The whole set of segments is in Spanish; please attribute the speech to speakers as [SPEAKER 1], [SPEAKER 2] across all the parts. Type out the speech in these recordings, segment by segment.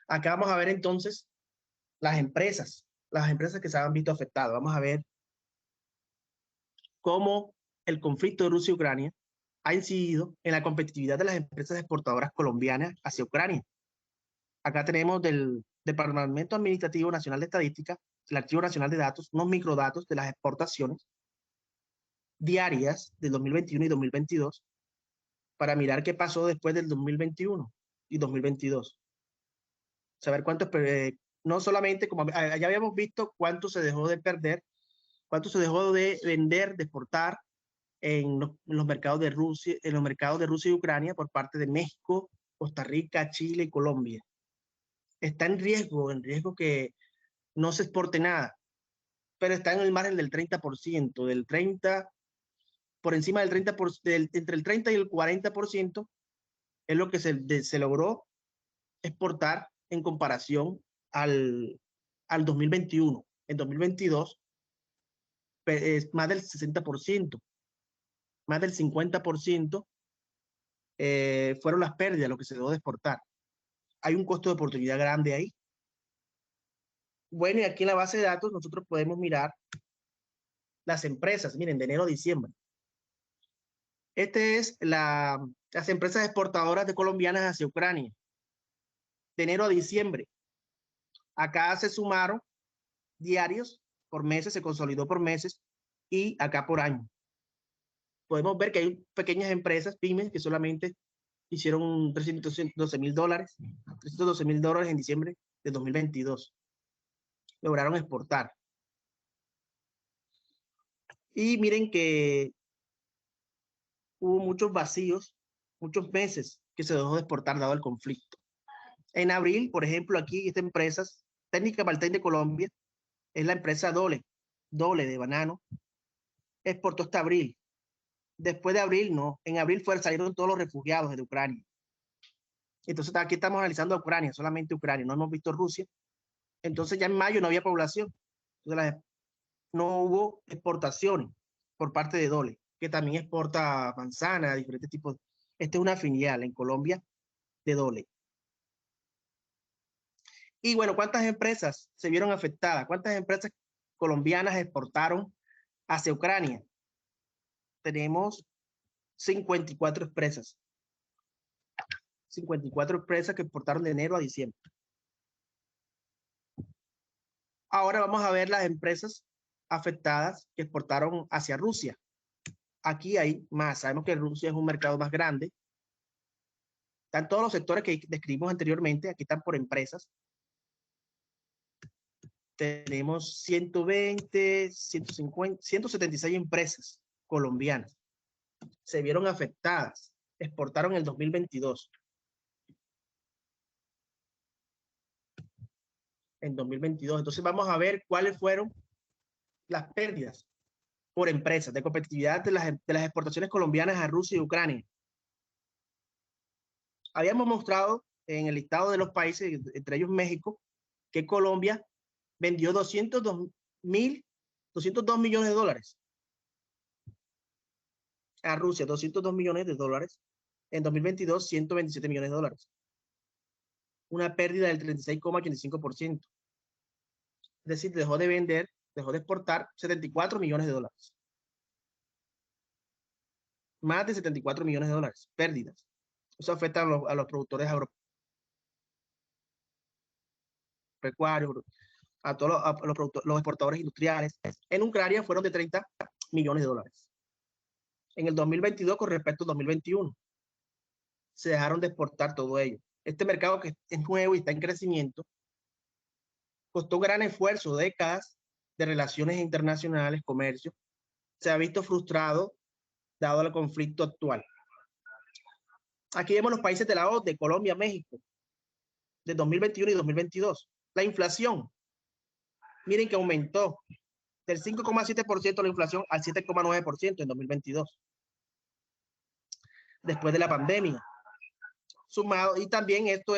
[SPEAKER 1] Acá vamos a ver entonces las empresas que se han visto afectadas. Vamos a ver cómo el conflicto de Rusia y Ucrania ha incidido en la competitividad de las empresas exportadoras colombianas hacia Ucrania. Acá tenemos del Departamento Administrativo Nacional de Estadística, el Archivo Nacional de Datos, unos microdatos de las exportaciones diarias del 2021 y 2022 para mirar qué pasó después del 2021 y 2022. Saber cuánto, no solamente como ya habíamos visto cuánto se dejó de perder, cuánto se dejó de vender, de exportar en los mercados de Rusia, en los mercados de Rusia y Ucrania por parte de México, Costa Rica, Chile y Colombia. Está en riesgo que no se exporte nada, pero está en el margen del 30%, del 30, por encima del 30%, entre el 30 y el 40% es lo que se logró exportar en comparación al 2021. En 2022 es más del 60%, más del 50% fueron las pérdidas lo que se dejó de exportar. Hay un costo de oportunidad grande ahí. Bueno, y aquí en la base de datos nosotros podemos mirar las empresas, miren, de enero a diciembre. Este es las empresas exportadoras de colombianas hacia Ucrania. De enero a diciembre. Acá se sumaron diarios por meses, se consolidó por meses y acá por año. Podemos ver que hay pequeñas empresas, pymes, que solamente hicieron $312,000, $312,000 en diciembre de 2022. Lograron exportar. Y miren que hubo muchos vacíos, muchos meses que se dejó de exportar dado el conflicto. En abril, por ejemplo, aquí esta empresa, Técnica Maltain de Colombia, es la empresa Dole de banano, exportó hasta abril. Después de abril, no. En abril salieron todos los refugiados de Ucrania. Entonces aquí estamos analizando Ucrania, solamente Ucrania, no hemos visto Rusia. Entonces ya en mayo no había población. Entonces no hubo exportaciones por parte de Dole, que también exporta manzana, diferentes tipos. Esta es una filial en Colombia de Dole. Y bueno, ¿cuántas empresas se vieron afectadas? ¿Cuántas empresas colombianas exportaron hacia Ucrania? Tenemos 54 empresas. 54 empresas que exportaron de enero a diciembre. Ahora vamos a ver las empresas afectadas que exportaron hacia Rusia. Aquí hay más. Sabemos que Rusia es un mercado más grande. Están todos los sectores que describimos anteriormente. Aquí están por empresas. Tenemos 120, 150, 176 empresas colombianas. Se vieron afectadas. Exportaron en el 2022. En 2022. Entonces vamos a ver cuáles fueron las pérdidas por empresas de competitividad de las exportaciones colombianas a Rusia y Ucrania. Habíamos mostrado en el listado de los países, entre ellos México, que Colombia vendió 202 millones de dólares a Rusia, 202 millones de dólares. En 2022, 127 millones de dólares. Una pérdida del 36,85%. Es decir, dejó de vender, dejó de exportar 74 millones de dólares. Más de 74 millones de dólares, pérdidas. Eso afecta a los productores agropecuarios, a todos los exportadores industriales. En Ucrania fueron de 30 millones de dólares. En el 2022 con respecto al 2021. Se dejaron de exportar todo ello. Este mercado que es nuevo y está en crecimiento, costó gran esfuerzo, décadas de relaciones internacionales, comercio, se ha visto frustrado dado el conflicto actual. Aquí vemos los países de la OCDE, Colombia, México, de 2021 y 2022. La inflación, miren que aumentó del 5,7% la inflación al 7,9% en 2022, después de la pandemia. Sumado, y también esto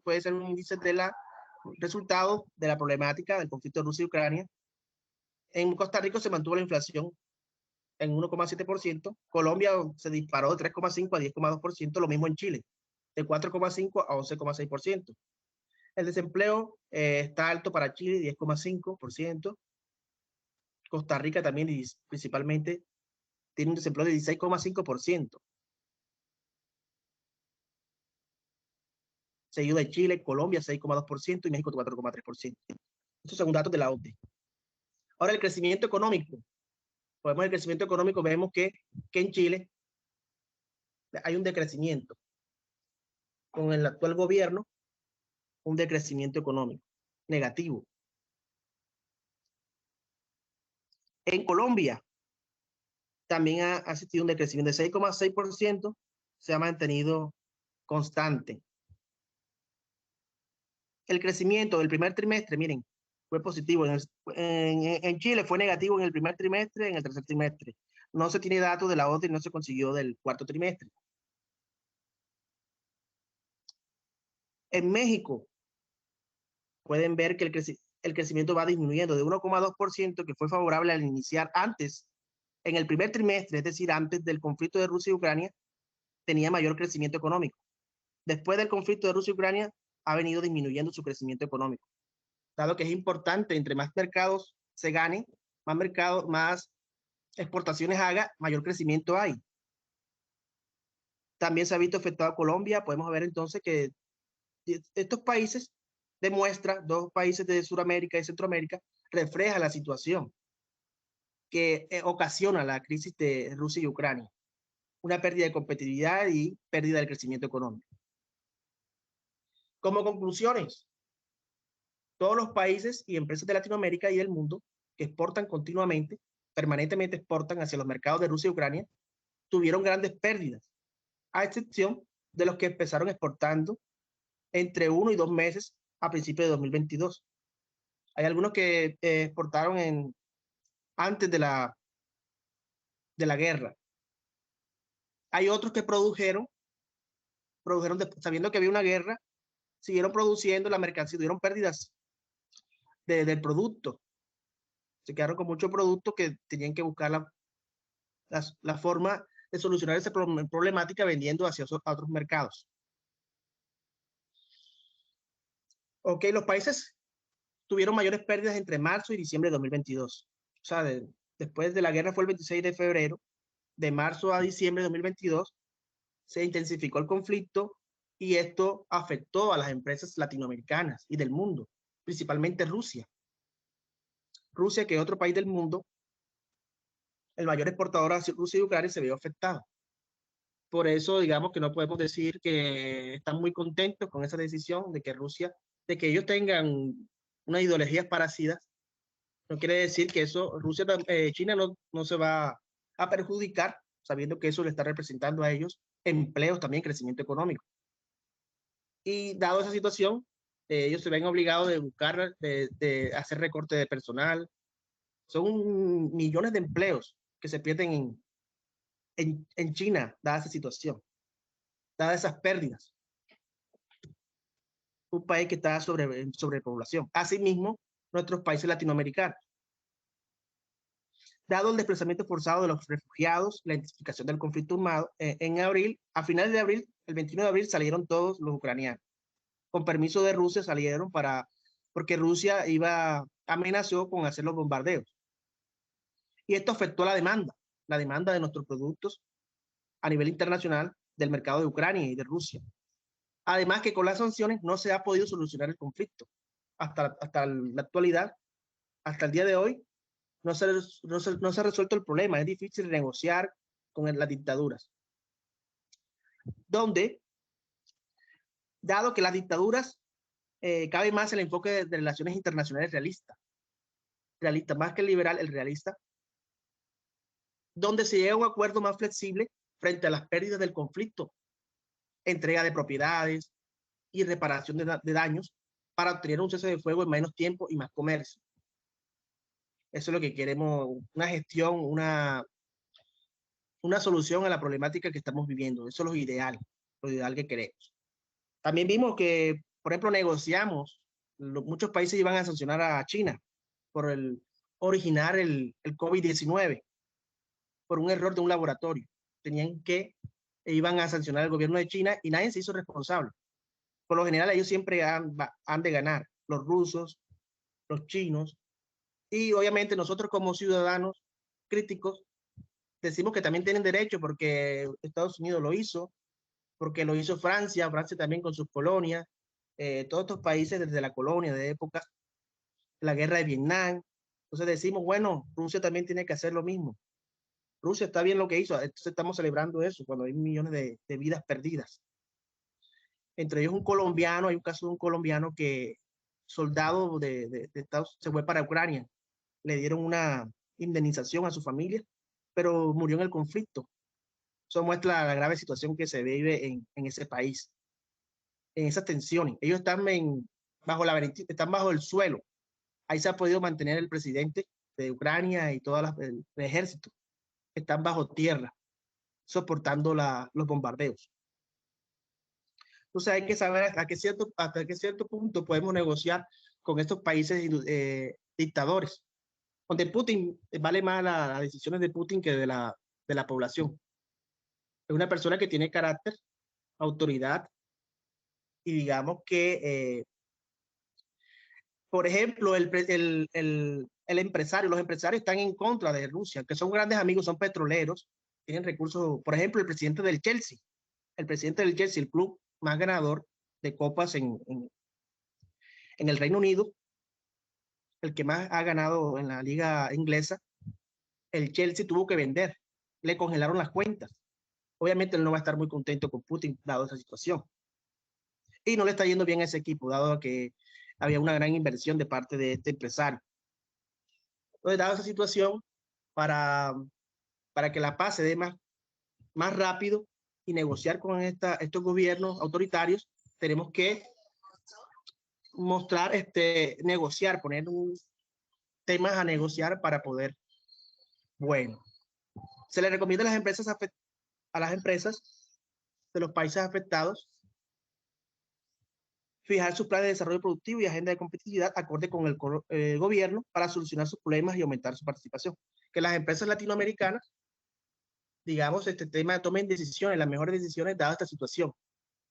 [SPEAKER 1] puede ser un índice de resultado de la problemática del conflicto de Rusia y Ucrania. En Costa Rica se mantuvo la inflación en 1,7%, Colombia se disparó de 3,5 a 10,2%, lo mismo en Chile, de 4,5 a 11,6%. El desempleo está alto para Chile, 10,5%. Costa Rica también, principalmente, tiene un desempleo de 16,5%. Seguido de Chile, Colombia, 6,2% y México, 4,3%. Estos son datos de la OCDE. Ahora, el crecimiento económico. Podemos el crecimiento económico, vemos que en Chile hay un decrecimiento. Con el actual gobierno, un decrecimiento económico negativo. En Colombia también ha asistido un decrecimiento de 6,6%, se ha mantenido constante. El crecimiento del primer trimestre, miren, fue positivo. En Chile fue negativo en el primer trimestre, en el tercer trimestre. No se tiene datos de la OCDE y no se consiguió del cuarto trimestre. En México, pueden ver que el crecimiento va disminuyendo de 1,2%, que fue favorable al iniciar antes, en el primer trimestre, es decir, antes del conflicto de Rusia y Ucrania, tenía mayor crecimiento económico. Después del conflicto de Rusia y Ucrania, ha venido disminuyendo su crecimiento económico. Dado que es importante, entre más mercados se gane, más mercados, más exportaciones haga, mayor crecimiento hay. También se ha visto afectado a Colombia. Podemos ver entonces que estos países demuestra, dos países de Sudamérica y Centroamérica, refleja la situación que ocasiona la crisis de Rusia y Ucrania. Una pérdida de competitividad y pérdida del crecimiento económico. Como conclusiones, todos los países y empresas de Latinoamérica y del mundo que exportan continuamente, permanentemente exportan hacia los mercados de Rusia y Ucrania, tuvieron grandes pérdidas, a excepción de los que empezaron exportando entre 1 y 2 meses a principios de 2022. Hay algunos que exportaron antes de la guerra. Hay otros que produjeron sabiendo que había una guerra, siguieron produciendo la mercancía, tuvieron pérdidas del producto. Se quedaron con mucho producto que tenían que buscar la forma de solucionar esa problemática vendiendo hacia otros mercados. Ok, los países tuvieron mayores pérdidas entre marzo y diciembre de 2022. O sea, después de la guerra fue el 26 de febrero, de marzo a diciembre de 2022, se intensificó el conflicto y esto afectó a las empresas latinoamericanas y del mundo, principalmente Rusia. Rusia, que es otro país del mundo, el mayor exportador hacia Rusia y Ucrania, se vio afectado. Por eso, digamos que no podemos decir que están muy contentos con esa decisión de que Rusia, de que ellos tengan unas ideologías parecidas. No quiere decir que eso, China no se va a perjudicar, sabiendo que eso le está representando a ellos empleos, también crecimiento económico. Y dado esa situación, ellos se ven obligados de buscar, de hacer recorte de personal. Son millones de empleos que se pierden en China, dada esa situación, dadas esas pérdidas. Un país que está en sobrepoblación. Asimismo, nuestros países latinoamericanos. Dado el desplazamiento forzado de los refugiados, la intensificación del conflicto armado, en abril, a finales de abril, el 21 de abril, salieron todos los ucranianos. Con permiso de Rusia salieron porque Rusia amenazó con hacer los bombardeos. Y esto afectó la demanda de nuestros productos a nivel internacional del mercado de Ucrania y de Rusia. Además que con las sanciones no se ha podido solucionar el conflicto. Hasta la actualidad, hasta el día de hoy, no se ha resuelto el problema. Es difícil negociar con las dictaduras. Donde, dado que las dictaduras, cabe más el enfoque de relaciones internacionales realista, más que el liberal, el realista, donde se llega a un acuerdo más flexible frente a las pérdidas del conflicto, entrega de propiedades y reparación de daños para obtener un cese de fuego en menos tiempo y más comercio. Eso es lo que queremos, una gestión, una solución a la problemática que estamos viviendo. Eso es lo ideal que queremos. También vimos que, por ejemplo, negociamos, muchos países iban a sancionar a China por originar el COVID-19 por un error de un laboratorio. Iban a sancionar al gobierno de China y nadie se hizo responsable. Por lo general, ellos siempre han de ganar, los rusos, los chinos, y obviamente nosotros como ciudadanos críticos decimos que también tienen derecho porque Estados Unidos lo hizo, porque lo hizo Francia, Francia también con sus colonias, todos estos países desde la colonia de época, la guerra de Vietnam. Entonces decimos, bueno, Rusia también tiene que hacer lo mismo. Rusia está bien lo que hizo, entonces estamos celebrando eso cuando hay millones de vidas perdidas. Entre ellos un colombiano, hay un caso de un colombiano que soldado de Estados se fue para Ucrania, le dieron una indemnización a su familia, pero murió en el conflicto. Eso muestra la grave situación que se vive en ese país, en esas tensiones. Ellos están, están bajo el suelo. Ahí se ha podido mantener el presidente de Ucrania y todo el ejército. Están bajo tierra, soportando los bombardeos. Entonces hay que saber hasta qué cierto punto podemos negociar con estos países dictadores, donde Putin vale más las decisiones de Putin que de la población. Es una persona que tiene carácter, autoridad, y digamos que, por ejemplo, el empresario, los empresarios están en contra de Rusia, que son grandes amigos, son petroleros, tienen recursos. Por ejemplo, el presidente del Chelsea, el club más ganador de copas en el Reino Unido, el que más ha ganado en la liga inglesa, el Chelsea tuvo que vender, le congelaron las cuentas. Obviamente él no va a estar muy contento con Putin dado esa situación. Y no le está yendo bien a ese equipo, dado que había una gran inversión de parte de este empresario. Entonces, dado esa situación, para, para que la paz se dé más rápido y negociar con estos gobiernos autoritarios, tenemos que mostrar, negociar, poner temas a negociar para poder, bueno, se le recomienda a las empresas de los países afectados fijar sus planes de desarrollo productivo y agenda de competitividad acorde con el gobierno para solucionar sus problemas y aumentar su participación. Que las empresas latinoamericanas, digamos, este tema tomen decisiones, las mejores decisiones dadas esta situación,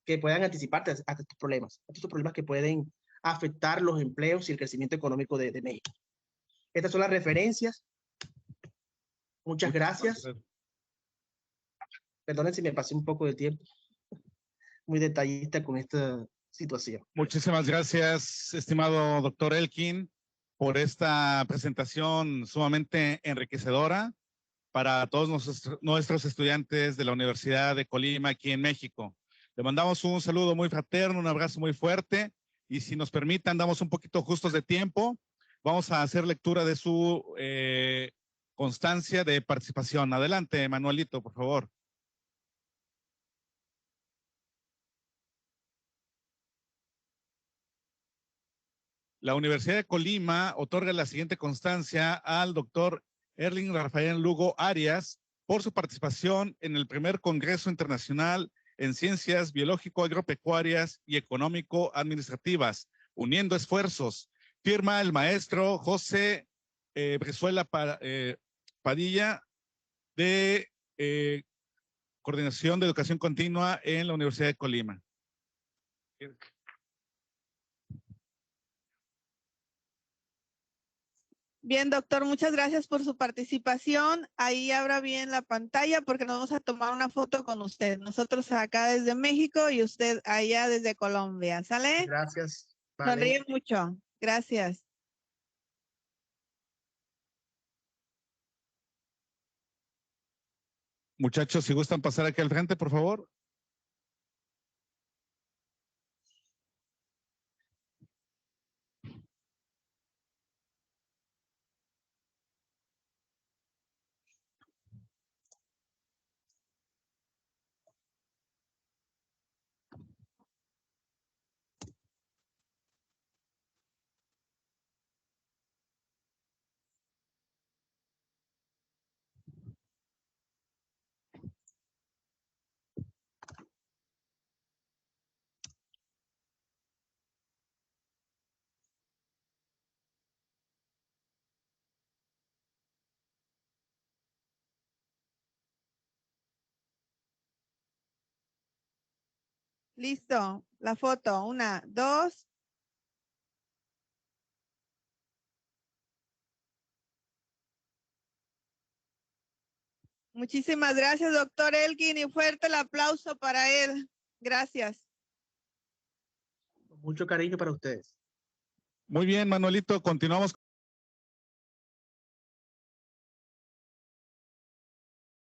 [SPEAKER 1] que puedan anticiparte a estos problemas que pueden afectar los empleos y el crecimiento económico de México. Estas son las referencias. Muchas gracias. Perdonen si me pasé un poco de tiempo. Muy detallista con esta situación.
[SPEAKER 2] Muchísimas gracias, estimado doctor Elkin, por esta presentación sumamente enriquecedora para todos nuestros estudiantes de la Universidad de Colima aquí en México. Le mandamos un saludo muy fraterno, un abrazo muy fuerte, y si nos permite, andamos un poquito justos de tiempo, vamos a hacer lectura de su constancia de participación. Adelante, Manuelito, por favor. La Universidad de Colima otorga la siguiente constancia al doctor Erling Rafael Lugo Arias por su participación en el primer Congreso Internacional en Ciencias Biológico-Agropecuarias y Económico-Administrativas, uniendo esfuerzos. Firma el maestro José Brizuela Padilla, de Coordinación de Educación Continua en la Universidad de Colima.
[SPEAKER 3] Bien, doctor, muchas gracias por su participación. Ahí abra bien la pantalla porque nos vamos a tomar una foto con usted. Nosotros acá desde México y usted allá desde Colombia. ¿Sale?
[SPEAKER 1] Gracias. Vale.
[SPEAKER 3] Sonríe mucho. Gracias.
[SPEAKER 2] Muchachos, si gustan pasar aquí al frente, por favor.
[SPEAKER 3] Listo, la foto. 1, 2. Muchísimas gracias, doctor Elkin, y fuerte el aplauso para él. Gracias.
[SPEAKER 1] Mucho cariño para ustedes.
[SPEAKER 2] Muy bien, Manuelito, continuamos